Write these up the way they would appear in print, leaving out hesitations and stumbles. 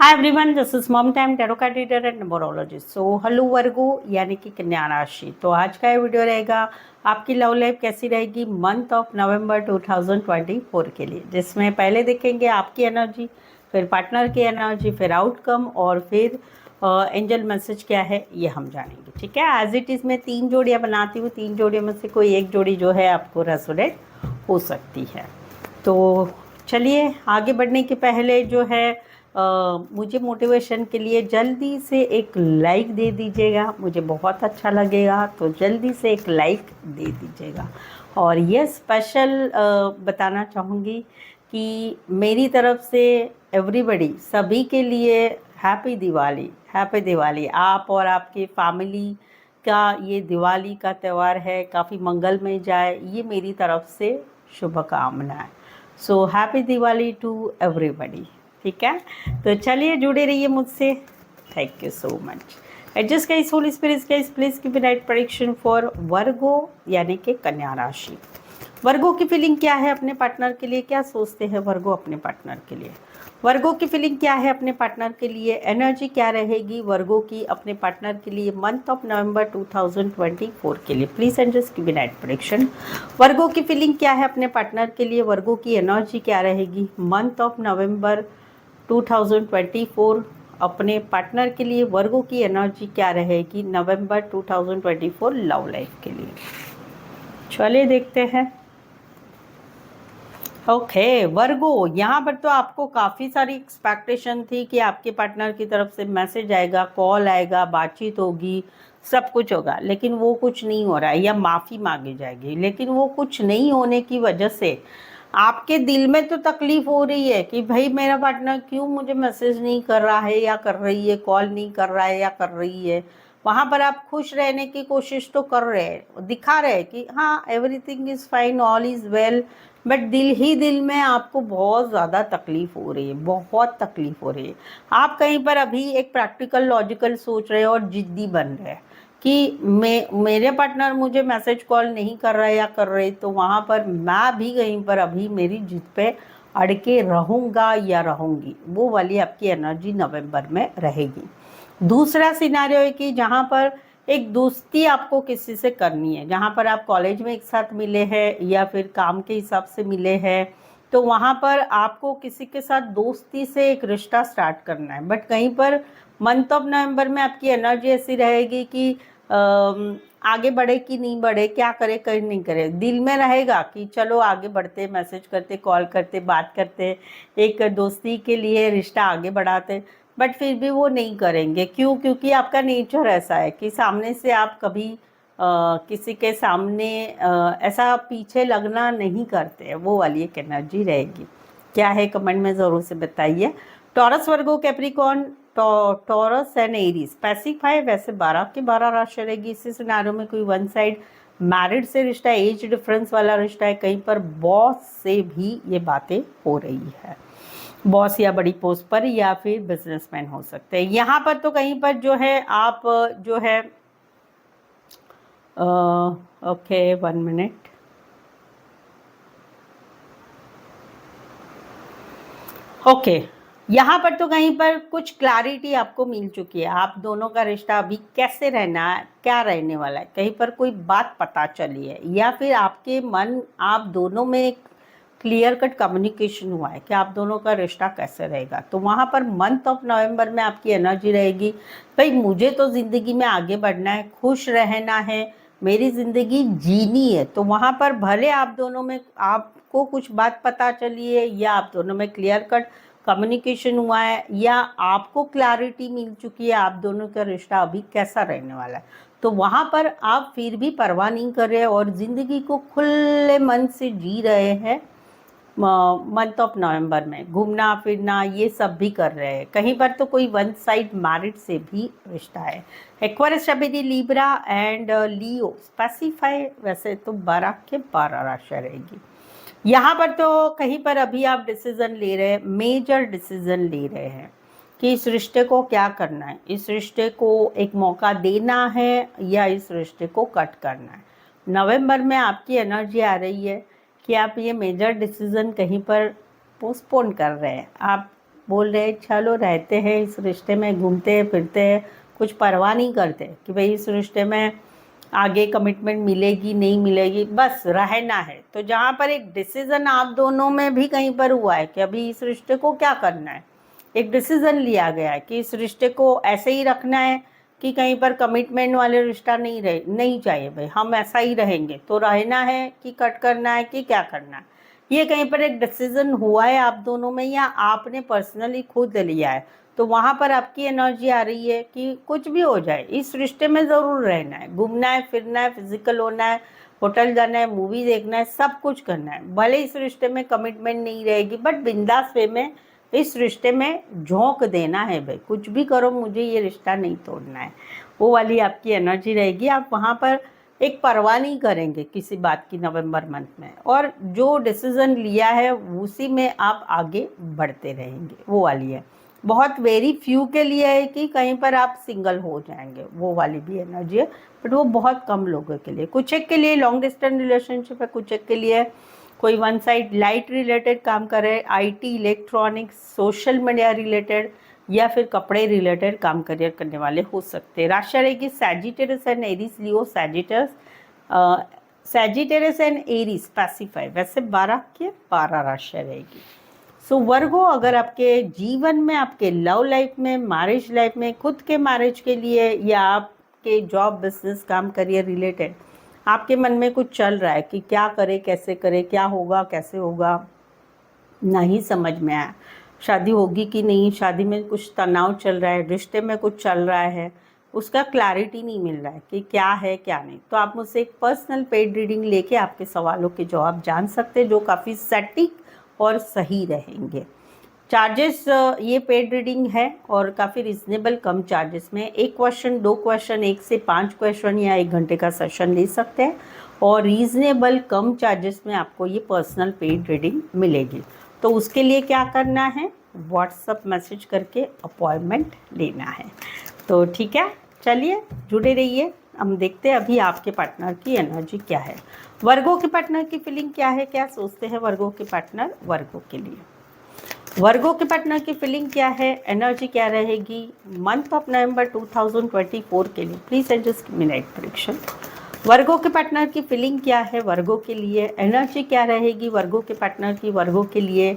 Hi everyone, this is mom time tarot card reader and numerologist. So hello Virgo यानी कि कन्या राशि। तो आज का ये वीडियो रहेगा आपकी लव लाइफ कैसी रहेगी मंथ ऑफ नवंबर 2024 के लिए, जिसमें पहले देखेंगे आपकी एनर्जी, फिर पार्टनर की एनर्जी, फिर आउटकम और फिर एंजल मैसेज क्या है ये हम जानेंगे। ठीक है, एज इट इज़ मैं 3 जोड़ियाँ बनाती हूँ, 3 जोड़ियों में से कोई एक जोड़ी जो है आपको रेजोनेट हो सकती है। तो चलिए आगे बढ़ने के पहले जो है मुझे मोटिवेशन के लिए जल्दी से एक लाइक दे दीजिएगा, मुझे बहुत अच्छा लगेगा। तो जल्दी से एक लाइक दे दीजिएगा। और ये स्पेशल बताना चाहूँगी कि मेरी तरफ से एवरीबडी सभी के लिए हैप्पी दिवाली। हैप्पी दिवाली। आप और आपकी फैमिली का ये दिवाली का त्यौहार है, काफ़ी मंगलमय जाए, ये मेरी तरफ से शुभकामनाएं। So happy Diwali to everybody. ठीक है, तो चलिए जुड़े रहिए मुझसे। Thank you so much. Adjust guys, holy spirits guys, please keep right prediction for Virgo यानी कि कन्या राशि। वर्गो की फीलिंग क्या है अपने पार्टनर के लिए, क्या सोचते हैं वर्गो अपने पार्टनर के लिए। वर्गो की फीलिंग क्या है अपने पार्टनर के लिए, एनर्जी क्या रहेगी वर्गो की अपने पार्टनर के लिए मंथ ऑफ नवंबर 2024 के लिए। Please and just give right prediction. Virgo की फीलिंग क्या है अपने पार्टनर के लिए, वर्गो की एनर्जी क्या रहेगी मंथ ऑफ नवंबर 2024 अपने पार्टनर के लिए। वर्गो की एनर्जी क्या रहेगी नवंबर 2024 लव लाइफ के लिए। चलिए देखते हैं। ओके वर्गो, यहाँ पर तो आपको काफ़ी सारी एक्सपेक्टेशन थी कि आपके पार्टनर की तरफ से मैसेज आएगा, कॉल आएगा, बातचीत होगी, सब कुछ होगा, लेकिन वो कुछ नहीं हो रहा है, या माफ़ी मांगी जाएगी, लेकिन वो कुछ नहीं होने की वजह से आपके दिल में तो तकलीफ हो रही है कि भाई मेरा पार्टनर क्यों मुझे मैसेज नहीं कर रहा है या कर रही है, कॉल नहीं कर रहा है या कर रही है। वहाँ पर आप खुश रहने की कोशिश तो कर रहे हैं, दिखा रहे हैं कि हाँ everything is fine, all is well, but दिल ही दिल में आपको बहुत ज़्यादा तकलीफ हो रही है, बहुत तकलीफ हो रही है। आप कहीं पर अभी एक प्रैक्टिकल लॉजिकल सोच रहे हो और जिद्दी बन रहे हैं कि मेरे पार्टनर मुझे मैसेज कॉल नहीं कर रहा है या कर रहे, तो वहाँ पर मैं भी कहीं पर अभी मेरी जिद पे अड़ के रहूँगा या रहूँगी, वो वाली आपकी एनर्जी नवंबर में रहेगी। दूसरा सिनारियो है कि जहाँ पर एक दोस्ती आपको किसी से करनी है, जहाँ पर आप कॉलेज में एक साथ मिले हैं या फिर काम के हिसाब से मिले हैं, तो वहाँ पर आपको किसी के साथ दोस्ती से एक रिश्ता स्टार्ट करना है। बट कहीं पर मंथ ऑफ नवंबर में आपकी एनर्जी ऐसी रहेगी कि आगे बढ़े कि नहीं बढ़े, क्या करे कहीं नहीं करे, दिल में रहेगा कि चलो आगे बढ़ते, मैसेज करते, कॉल करते, बात करते, एक दोस्ती के लिए रिश्ता आगे बढ़ाते, बट फिर भी वो नहीं करेंगे। क्यों? क्योंकि आपका नेचर ऐसा है कि सामने से आप कभी किसी के सामने ऐसा पीछे लगना नहीं करते, वो वाली एक एनर्जी रहेगी। क्या है कमेंट में ज़रूर से बताइए। Taurus, Virgo, Capricorn, taurus and Aries specify वैसे 12 की 12 राशि रहेगी। इसी सिनारियों में कोई वन साइड मैरिड से रिश्ता, एज डिफरेंस वाला रिश्ता है, कहीं पर बॉस से भी ये बातें हो रही है, बॉस या बड़ी पोस्ट पर, या फिर बिजनेसमैन हो सकते हैं। यहाँ पर तो कहीं पर जो है आप जो है ओके 1 मिनट। ओके यहाँ पर तो कहीं पर कुछ क्लैरिटी आपको मिल चुकी है, आप दोनों का रिश्ता अभी कैसे रहना है, क्या रहने वाला है, कहीं पर कोई बात पता चली है, या फिर आपके मन आप दोनों में क्लियर कट कम्युनिकेशन हुआ है कि आप दोनों का रिश्ता कैसे रहेगा। तो वहाँ पर मंथ ऑफ नवंबर में आपकी एनर्जी रहेगी भाई मुझे तो ज़िंदगी में आगे बढ़ना है, खुश रहना है, मेरी ज़िंदगी जीनी है। तो वहाँ पर भले आप दोनों में आपको कुछ बात पता चली है, या आप दोनों में क्लियर कट कम्युनिकेशन हुआ है, या आपको क्लैरिटी मिल चुकी है आप दोनों का रिश्ता अभी कैसा रहने वाला है, तो वहाँ पर आप फिर भी परवाह नहीं कर रहे और ज़िंदगी को खुले मन से जी रहे हैं। मंथ ऑफ नवंबर में घूमना फिरना ये सब भी कर रहे हैं। कहीं पर तो कोई वन साइड मैरिड से भी रिश्ता है। एक्वेरियस, शबीरी, लीब्रा एंड लियो स्पेसिफाई वैसे तो 12 के 12 राशि रहेगी। यहाँ पर तो कहीं पर अभी आप डिसीजन ले रहे हैं, मेजर डिसीजन ले रहे हैं कि इस रिश्ते को क्या करना है, इस रिश्ते को एक मौका देना है या इस रिश्ते को कट करना है। नवंबर में आपकी एनर्जी आ रही है कि आप ये मेजर डिसीज़न कहीं पर पोस्टपोन कर रहे हैं, आप बोल रहे चलो रहते हैं इस रिश्ते में, घूमते हैं फिरते हैं, कुछ परवाह नहीं करते कि भाई इस रिश्ते में आगे कमिटमेंट मिलेगी नहीं मिलेगी, बस रहना है। तो जहाँ पर एक डिसीजन आप दोनों में भी कहीं पर हुआ है कि अभी इस रिश्ते को क्या करना है, एक डिसीजन लिया गया है कि इस रिश्ते को ऐसे ही रखना है कि कहीं पर कमिटमेंट वाले रिश्ता नहीं चाहिए, भाई हम ऐसा ही रहेंगे, तो रहना है कि कट करना है कि क्या करना है, ये कहीं पर एक डिसीजन हुआ है आप दोनों में या आपने पर्सनली खुद लिया है। तो वहाँ पर आपकी एनर्जी आ रही है कि कुछ भी हो जाए इस रिश्ते में ज़रूर रहना है, घूमना है फिरना है, फिजिकल होना है, होटल जाना है, मूवी देखना है, सब कुछ करना है। भले इस रिश्ते में कमिटमेंट नहीं रहेगी बट बिंदास वे में इस रिश्ते में झोंक देना है, भाई कुछ भी करो मुझे ये रिश्ता नहीं तोड़ना है, वो वाली आपकी एनर्जी रहेगी। आप वहाँ पर एक परवाह नहीं करेंगे किसी बात की नवंबर मंथ में, और जो डिसीजन लिया है उसी में आप आगे बढ़ते रहेंगे, वो वाली है। बहुत वेरी फ्यू के लिए है कि कहीं पर आप सिंगल हो जाएंगे, वो वाली भी एनर्जी है, बट वो बहुत कम लोगों के लिए। कुछ एक के लिए लॉन्ग डिस्टेंस रिलेशनशिप है, कुछ एक के लिए कोई वन साइड लाइट रिलेटेड काम करे, IT, electronics, social media related या फिर कपड़े रिलेटेड काम करियर करने वाले हो सकते हैं। राशि रहेगी Sagittarius and Aries, Leo Sagittarius, Sagittarius and Aries specify, वैसे 12 के 12 राशि रहेगी। सो वर्गो, अगर आपके जीवन में, आपके लव लाइफ में, मैरिज लाइफ में, खुद के मैरिज के लिए या आपके जॉब बिजनेस काम करियर रिलेटेड आपके मन में कुछ चल रहा है कि क्या करे कैसे करे, क्या होगा कैसे होगा, नहीं समझ में आया, शादी होगी कि नहीं, शादी में कुछ तनाव चल रहा है, रिश्ते में कुछ चल रहा है, उसका क्लैरिटी नहीं मिल रहा है कि क्या है क्या नहीं, तो आप मुझसे एक पर्सनल पेड रीडिंग लेके आपके सवालों के जवाब जान सकते हैं, जो काफ़ी सटीक और सही रहेंगे। चार्जेस ये पेड रीडिंग है और काफ़ी रिजनेबल कम चार्जेस में, एक क्वेश्चन, 2 क्वेश्चन, 1 से 5 क्वेश्चन या 1 घंटे का सेशन ले सकते हैं, और रीजनेबल कम चार्जेस में आपको ये पर्सनल पेड रीडिंग मिलेगी। तो उसके लिए क्या करना है, व्हाट्सअप मैसेज करके अपॉइंटमेंट लेना है। तो ठीक है, चलिए जुड़े रहिए, हम देखते हैं अभी आपके पार्टनर की एनर्जी क्या है। वर्गों के पार्टनर की फीलिंग क्या है, क्या सोचते हैं वर्गों के पार्टनर वर्गों के लिए, वर्गों के पार्टनर की फीलिंग क्या है, एनर्जी क्या रहेगी मंथ ऑफ नवंबर 2024 के लिए। Please adjust minute prediction. वर्गों के पार्टनर की फीलिंग क्या है वर्गों के लिए, एनर्जी क्या रहेगी वर्गों के पार्टनर की वर्गों के लिए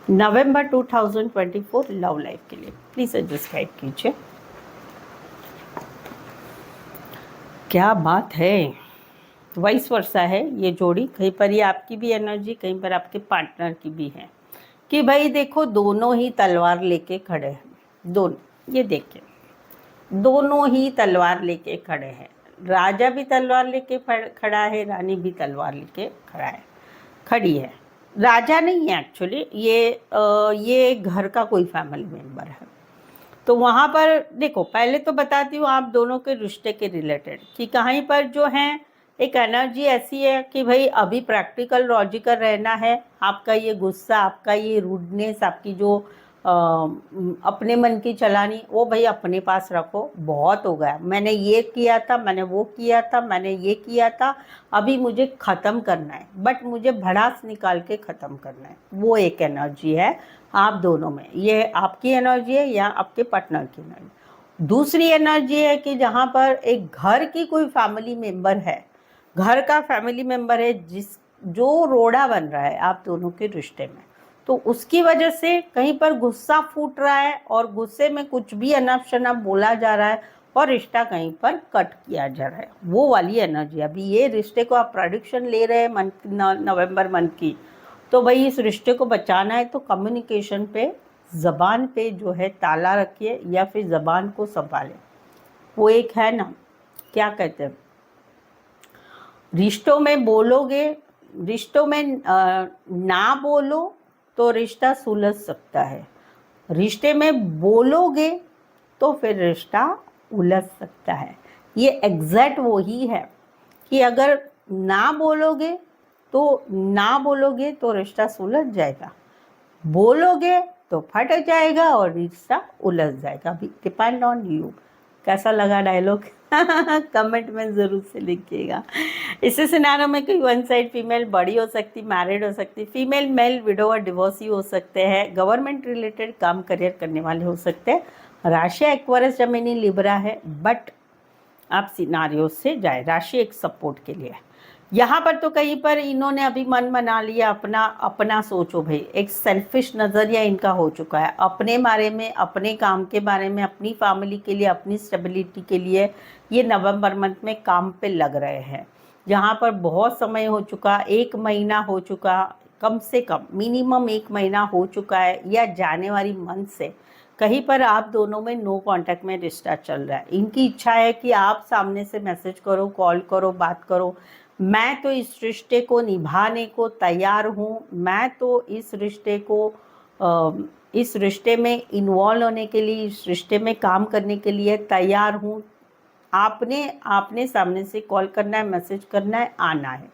नवंबर 2024 लव लाइफ के लिए। प्लीज एडजस्ट गाइड कीजिए। क्या बात है, वाइस वर्सा है ये जोड़ी, कहीं पर ये आपकी भी एनर्जी, कहीं पर आपके पार्टनर की भी है कि भाई देखो दोनों ही तलवार लेके खड़े हैं, दोनों, ये देखिए दोनों ही तलवार लेके खड़े हैं, राजा भी तलवार लेके खड़ा है, रानी भी तलवार लेके खड़ी है। राजा नहीं है एक्चुअली, ये घर का कोई फैमिली मेम्बर है। तो वहाँ पर देखो, पहले तो बताती हूँ आप दोनों के रिश्ते के रिलेटेड कि कहीं पर जो है एक एनर्जी ऐसी है कि भाई अभी प्रैक्टिकल लॉजिकल रहना है, आपका ये गुस्सा, आपका ये रूडनेस, आपकी जो अपने मन की चलानी, वो भाई अपने पास रखो, बहुत हो गया, मैंने ये किया था, मैंने वो किया था, मैंने ये किया था, अभी मुझे ख़त्म करना है, बट मुझे भड़ास निकाल के ख़त्म करना है, वो एक एनर्जी है आप दोनों में, ये आपकी एनर्जी है या आपके पार्टनर की एनर्जी। दूसरी एनर्जी है कि जहाँ पर एक घर की कोई फैमिली मेम्बर है, घर का फैमिली मेम्बर है जो रोड़ा बन रहा है आप दोनों के रिश्ते में, तो उसकी वजह से कहीं पर गुस्सा फूट रहा है और गुस्से में कुछ भी अनाप शनाप बोला जा रहा है और रिश्ता कहीं पर कट किया जा रहा है, वो वाली एनर्जी। अभी ये रिश्ते को आप प्रेडिक्शन ले रहे हैं नवंबर मंथ की, तो भाई इस रिश्ते को बचाना है तो कम्युनिकेशन पे, ज़बान पे जो है ताला रखिए या फिर ज़बान को संभालें। वो एक है ना, क्या कहते हैं, रिश्तों में बोलोगे, रिश्तों में ना बोलो तो रिश्ता सुलझ सकता है, रिश्ते में बोलोगे तो फिर रिश्ता उलझ सकता है। ये एग्जैक्ट वही है कि अगर ना बोलोगे तो रिश्ता सुलझ जाएगा, बोलोगे तो फट जाएगा और रिश्ता उलझ जाएगा। अभी डिपेंड ऑन यू, कैसा लगा डायलॉग? कमेंट में ज़रूर से लिखिएगा। इस सिनेरियो में कोई वन साइड फीमेल बड़ी हो सकती, मैरिड हो सकती, फीमेल मेल विडो और डिवोर्सी हो सकते हैं, गवर्नमेंट रिलेटेड काम करियर करने वाले हो सकते हैं। राशि एक्वेरियस जमीनी लिब्रा है, बट आप सिनारियो से जाए, राशि एक सपोर्ट के लिए। यहाँ पर तो कहीं पर इन्होंने अभी मन बना लिया अपना, अपना सोचो भाई, एक सेल्फिश नज़रिया इनका हो चुका है अपने बारे में, अपने काम के बारे में, अपनी फैमिली के लिए, अपनी स्टेबिलिटी के लिए ये नवंबर मंथ में काम पे लग रहे हैं। जहाँ पर बहुत समय हो चुका, 1 महीना हो चुका, कम से कम मिनिमम 1 महीना हो चुका है, या जनवरी मंथ से कहीं पर आप दोनों में नो कांटेक्ट में रिश्ता चल रहा है। इनकी इच्छा है कि आप सामने से मैसेज करो, कॉल करो, बात करो, मैं तो इस रिश्ते को निभाने को तैयार हूँ, मैं तो इस रिश्ते को इस रिश्ते में इन्वॉल्व होने के लिए, इस रिश्ते में काम करने के लिए तैयार हूँ। आपने सामने से कॉल करना है, मैसेज करना है, आना है।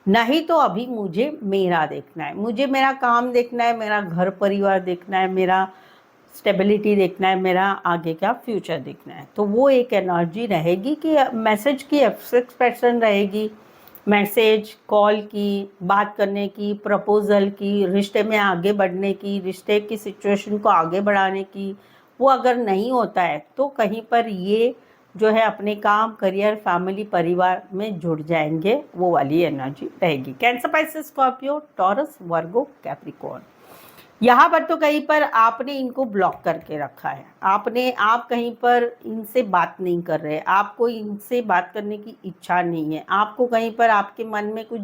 नहीं तो अभी मुझे मेरा देखना है, मुझे मेरा काम देखना है, मेरा घर परिवार देखना है, मेरा स्टेबिलिटी देखना है, मेरा आगे का फ्यूचर देखना है। तो वो एक एनर्जी रहेगी कि मैसेज की एक्सपेक्टेशन रहेगी, मैसेज, कॉल की, बात करने की, प्रपोज़ल की, रिश्ते में आगे बढ़ने की, रिश्ते की सिचुएशन को आगे बढ़ाने की। वो अगर नहीं होता है तो कहीं पर ये जो है अपने काम, करियर, फैमिली, परिवार में जुड़ जाएंगे, वो वाली एनर्जी रहेगी। कैंसर, पाइसेस, स्कॉर्पियो, टॉरस, वर्गो, कैप्रिकॉर्न। यहाँ पर तो कहीं पर आपने इनको ब्लॉक करके रखा है, आप कहीं पर इनसे बात नहीं कर रहे, आपको इनसे बात करने की इच्छा नहीं है, आपको कहीं पर आपके मन में कुछ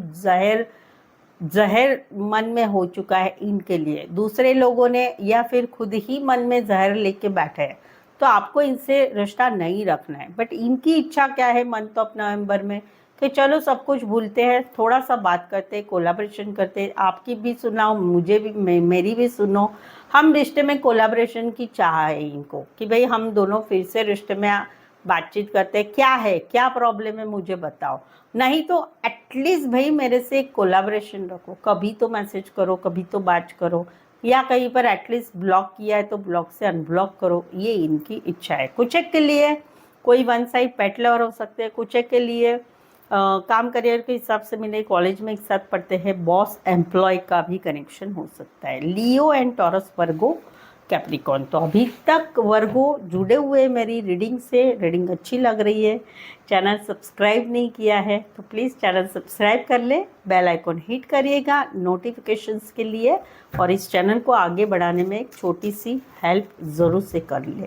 जहर मन में हो चुका है इनके लिए, दूसरे लोगों ने या फिर खुद ही मन में जहर लेके बैठे हैं, तो आपको इनसे रिश्ता नहीं रखना है। बट इनकी इच्छा क्या है मंथ ऑफ नवंबर में कि चलो सब कुछ भूलते हैं, थोड़ा सा बात करते, कोलैबोरेशन करते, आपकी भी सुनाओ, मुझे भी, मेरी भी सुनो। हम रिश्ते में कोलैबोरेशन की चाह है इनको कि भाई हम दोनों फिर से रिश्ते में बातचीत करते, क्या है, क्या प्रॉब्लम है मुझे बताओ। नहीं तो एटलीस्ट भाई मेरे से एक कोलैबोरेशन रखो, कभी तो मैसेज करो, कभी तो बात करो, या कहीं पर एटलीस्ट ब्लॉक किया है तो ब्लॉक से अनब्लॉक करो। ये इनकी इच्छा है। कुछ एक के लिए कोई वन साइड पेट लवर हो सकते हैं, कुछ एक के लिए काम करियर के हिसाब से मिले, कॉलेज में एक साथ पढ़ते हैं, बॉस एम्प्लॉय का भी कनेक्शन हो सकता है। लियो एंड टॉरस, वर्गो, कैप्रिकॉर्न। तो अभी तक वर्गो जुड़े हुए मेरी रीडिंग से, रीडिंग अच्छी लग रही है, चैनल सब्सक्राइब नहीं किया है तो प्लीज़ चैनल सब्सक्राइब कर ले, बेल आइकॉन हिट करिएगा नोटिफिकेशंस के लिए, और इस चैनल को आगे बढ़ाने में एक छोटी सी हेल्प ज़रूर से कर ले,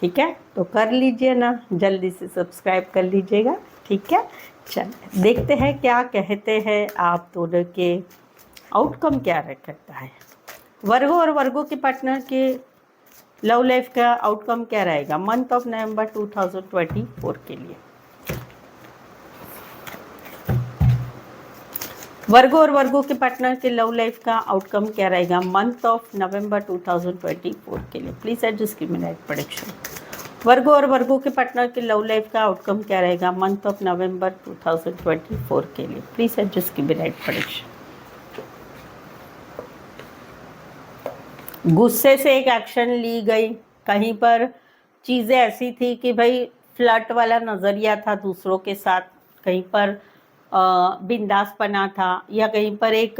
ठीक है? तो कर लीजिए ना, जल्दी से सब्सक्राइब कर लीजिएगा, ठीक है? चलिए देखते हैं क्या कहते हैं आप दोनों के आउटकम क्या रहता है। वर्गो और वर्गो के पार्टनर के लव लाइफ का आउटकम क्या रहेगा मंथ ऑफ नवंबर 2024 के लिए। वर्गो और वर्गो के पार्टनर के लव लाइफ का आउटकम क्या रहेगा मंथ ऑफ नवंबर 2024 के लिए। Please adjust give me right prediction. Virgo और वर्गो के पार्टनर के लव लाइफ का आउटकम क्या रहेगा मंथ ऑफ नवंबर 2024 के लिए। Please adjust give me right prediction. गुस्से से एक एक्शन ली गई, कहीं पर चीज़ें ऐसी थी कि भाई फ्लर्ट वाला नज़रिया था दूसरों के साथ, कहीं पर बिंदासपना था, या कहीं पर एक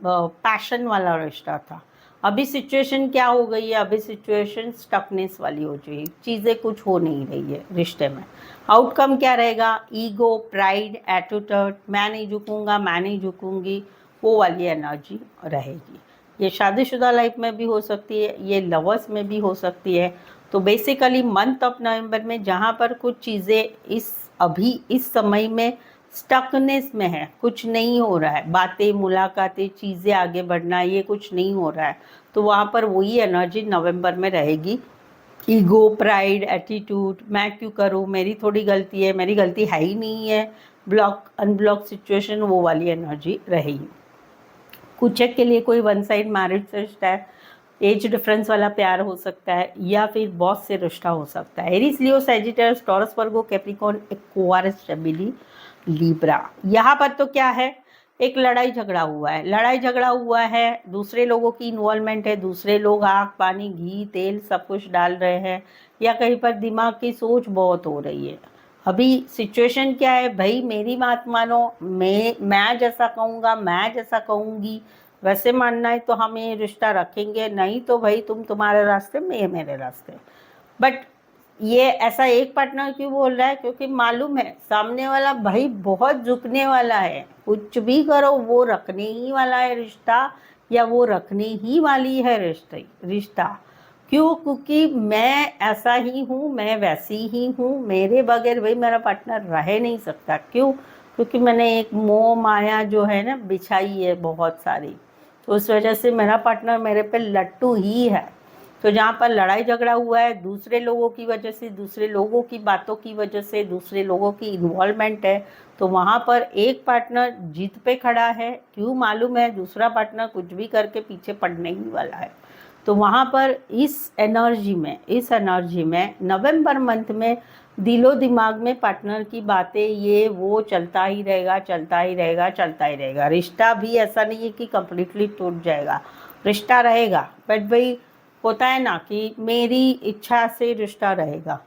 पैशन वाला रिश्ता था। अभी सिचुएशन क्या हो गई है, अभी सिचुएशन स्टकनेस वाली हो गई, चीज़ें कुछ हो नहीं रही है रिश्ते में। आउटकम क्या रहेगा, ईगो, प्राइड, एटीट्यूड, मैं नहीं झुकूंगा, मैं नहीं झुकूंगी, वो वाली एनर्जी रहेगी। ये शादीशुदा लाइफ में भी हो सकती है, ये लवर्स में भी हो सकती है। तो बेसिकली मंथ ऑफ नवंबर में जहाँ पर कुछ चीज़ें अभी इस समय में स्टकनेस में है, कुछ नहीं हो रहा है, बातें, मुलाकातें, चीज़ें आगे बढ़ना, ये कुछ नहीं हो रहा है, तो वहाँ पर वही एनर्जी नवंबर में रहेगी। ईगो, प्राइड, एटीट्यूड, मैं क्यों करूँ, मेरी थोड़ी गलती है, मेरी गलती है ही नहीं है, ब्लॉक अनब्लॉक सिचुएशन, वो वाली एनर्जी रहेगी। कुछ एक के लिए कोई वन साइड मैरिज से रिश्ता है, एज डिफरेंस वाला प्यार हो सकता है, या फिर बॉस से रिश्ता हो सकता है। एरीज, लियो, सैजिटेरियस, टॉरस, वर्गो, कैप्रिकॉर्न, एक्वारियस, जेमिनी, लिब्रा। यहाँ पर तो क्या है एक लड़ाई झगड़ा हुआ है, लड़ाई झगड़ा हुआ है, दूसरे लोगों की इन्वॉल्वमेंट है, दूसरे लोग आग पानी घी तेल सब कुछ डाल रहे हैं, या कहीं पर दिमाग की सोच बहुत हो रही है। अभी सिचुएशन क्या है भाई, मेरी बात मानो, मैं जैसा कहूँगा, मैं जैसा कहूँगी वैसे मानना है तो हम ये रिश्ता रखेंगे, नहीं तो भाई तुम तुम्हारे रास्ते, मैं मेरे रास्ते। बट ये ऐसा एक पार्टनर क्यों बोल रहा है, क्योंकि मालूम है सामने वाला भाई बहुत झुकने वाला है, कुछ भी करो वो रखने ही वाला है रिश्ता, या वो रखने ही वाली है रिश्ता। क्यों? क्योंकि मैं ऐसा ही हूँ, मैं वैसी ही हूँ, मेरे बगैर भाई मेरा पार्टनर रह नहीं सकता। क्यों? क्योंकि मैंने एक मोह माया जो है ना बिछाई है बहुत सारी, तो उस वजह से मेरा पार्टनर मेरे पे लट्टू ही है। तो जहाँ पर लड़ाई झगड़ा हुआ है दूसरे लोगों की वजह से, दूसरे लोगों की बातों की वजह से, दूसरे लोगों की इन्वॉल्वमेंट है, तो वहाँ पर एक पार्टनर जीत पे खड़ा है। क्यों? मालूम है दूसरा पार्टनर कुछ भी करके पीछे पड़ने ही वाला है। तो वहाँ पर इस एनर्जी में नवंबर मंथ में दिलो दिमाग में पार्टनर की बातें ये वो चलता ही रहेगा। रिश्ता भी ऐसा नहीं है कि कंप्लीटली टूट जाएगा, रिश्ता रहेगा, बट भाई होता है ना कि मेरी इच्छा से रिश्ता रहेगा।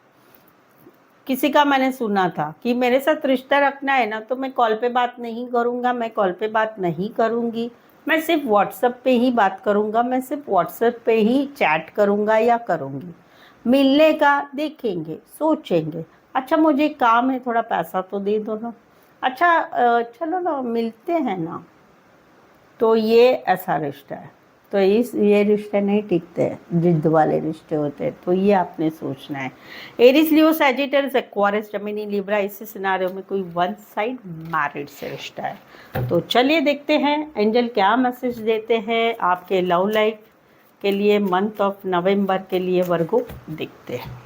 किसी का मैंने सुना था कि मेरे साथ रिश्ता रखना है ना तो मैं कॉल पे बात नहीं करूँगा, मैं कॉल पे बात नहीं करूँगी, मैं सिर्फ व्हाट्सएप पे ही बात करूँगा, मैं सिर्फ व्हाट्सएप पे ही चैट करूँगा या करूँगी। मिलने का देखेंगे, सोचेंगे, अच्छा मुझे काम है, थोड़ा पैसा तो दे दो ना, अच्छा चलो ना मिलते हैं ना। तो ये ऐसा रिश्ता है। तो ये रिश्ते नहीं टिकते हैं, जिद्द वाले रिश्ते होते हैं, तो ये आपने सोचना है। एरिस, लियो, सैजिटस, एक्वारिस, जेमिनी, लिब्रा, इस सिनारियो में कोई वन साइड मैरिड से रिश्ता है। तो चलिए देखते हैं एंजल क्या मैसेज देते हैं आपके लव लाइफ के लिए, मंथ ऑफ नवंबर के लिए। वर्गो देखते हैं।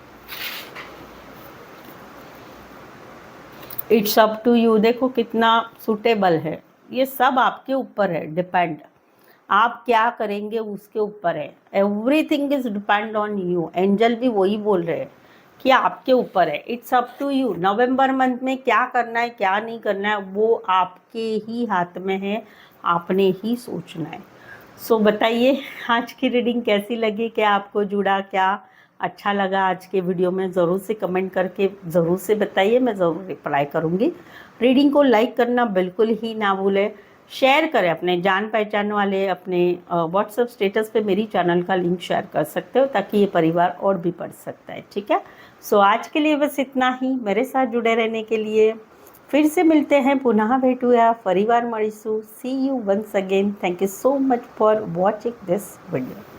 इट्स अप टू यू, देखो कितना सूटेबल है, ये सब आपके ऊपर है, डिपेंड आप क्या करेंगे उसके ऊपर है। Everything is depend on you. Angel भी वही बोल रहे हैं कि आपके ऊपर है, it's up to you. November month में क्या करना है क्या नहीं करना है वो आपके ही हाथ में है, आपने ही सोचना है। सो बताइए आज की रीडिंग कैसी लगी, क्या आपको जुड़ा, क्या अच्छा लगा आज के वीडियो में, ज़रूर से कमेंट करके ज़रूर से बताइए, मैं ज़रूर रिप्लाई करूँगी। रीडिंग को लाइक करना बिल्कुल ही ना भूलें, शेयर करें अपने जान पहचान वाले, अपने व्हाट्सएप स्टेटस पे मेरी चैनल का लिंक शेयर कर सकते हो ताकि ये परिवार और भी बढ़ सकता है, ठीक है। सो आज के लिए बस इतना ही, मेरे साथ जुड़े रहने के लिए। फिर से मिलते हैं, पुनः भेटूया, परिवार मळीसू। See you once again. Thank you so much for watching this video.